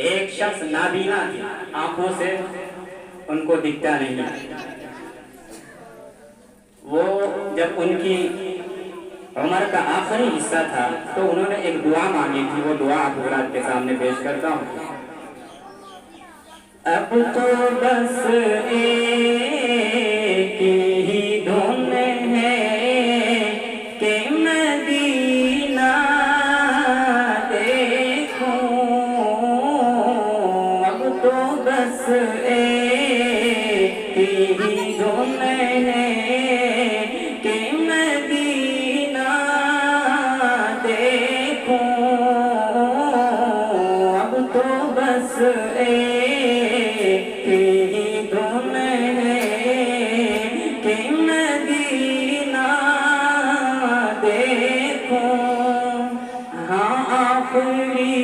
ایک شخص نابینا تھی، آنکھوں سے ان کو دکھتا نہیں، وہ جب ان کی عمر کا آخری حصہ تھا تو انہوں نے ایک دعا مانگی تھی، وہ دعا آپ حضرات کے سامنے پیش کرتا ہوں۔ اب تو بس ایک ہی دھن ہے کہ مدینہ دیکھوں، اب تو بس ایک ہی دھن ہے کہ مدینہ دیکھوں، اب تو بس ایک ہی دھن ہے کہ مدینہ دیکھوں، ہاں آخری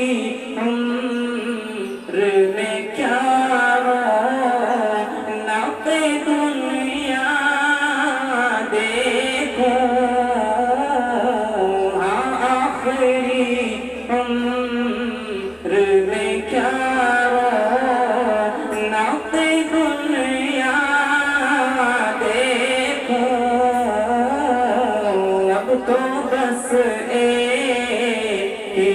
عمر میں کیا رونق دنیا دیکھوں، ہاں آخری عمر میں کیا رونق دنیا دیکھوں، اب تو بس ایک ہی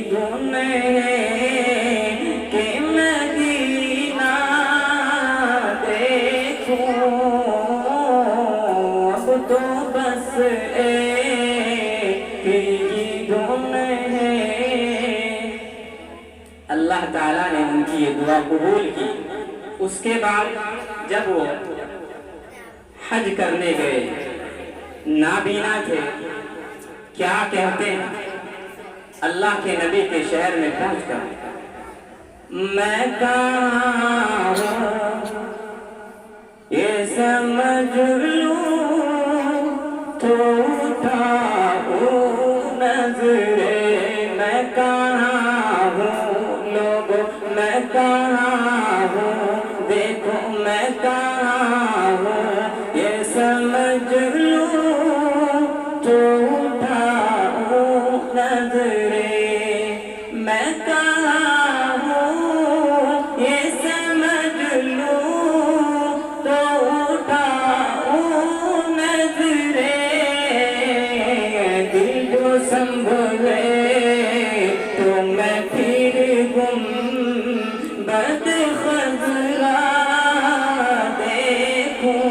دھن ہے کہ مدینہ دیکھوں، اب تو بس ایک ہی دھن ہے۔ اللہ تعالیٰ نے ان کی یہ دعا قبول کی۔ اس کے بعد جب وہ حج کرنے گئے، نابینا تھے، کیا کہتے ہیں اللہ کے نبی کے شہر میں پہنچ کر، میں کہاں ہوں یہ سمجھ لوں تو اٹھاؤں نظریں، میں کہاں ہوں لوگوں، میں کہاں ہوں دیکھو، میں کہاں ہوں یہ سمجھ لوں تو اٹھاؤں نظریں، میں کہاں ہوں یہ سمجھ لوں تو اٹھاؤں نظریں، دل جو سنبھلے تو میں پھر گنبد خضرا دیکھوں،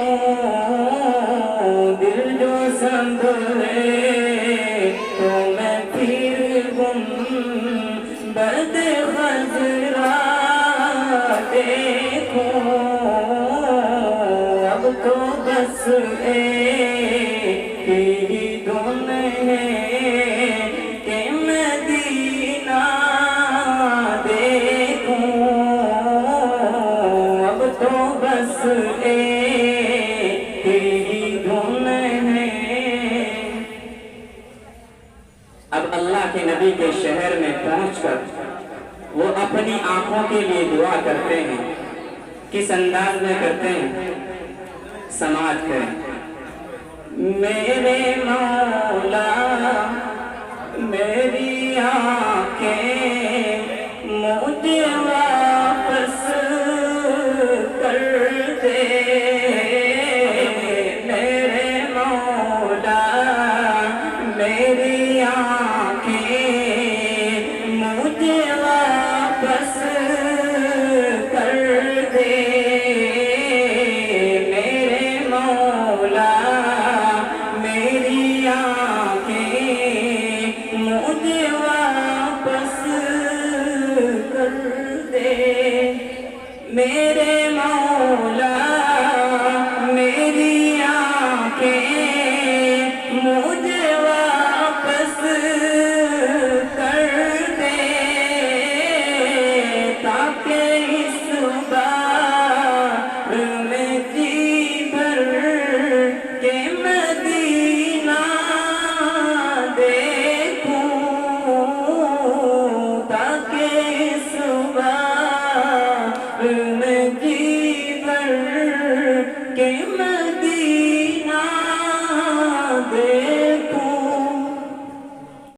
دل جو سنبھلے تو میں پھر گنبد خضرا دیکھوں، اب تو بس ایک ہی دھن ہے کہ مدینہ دیکھوں، اب تو بس ایک ہی دھن ہے۔ اب اللہ کے نبی کے شہر میں پہنچ کر وہ اپنی آنکھوں کے لیے دعا کرتے ہیں، کس انداز میں کرتے ہیں، سماعت کریں۔ میرے مولا میری آنکھیں مجھے واپس کر دے، میرے مولا میری آنکھیں مجھے واپس کر دے، میرے مولا میری آنکھیں مجھے واپس کر دے، میرے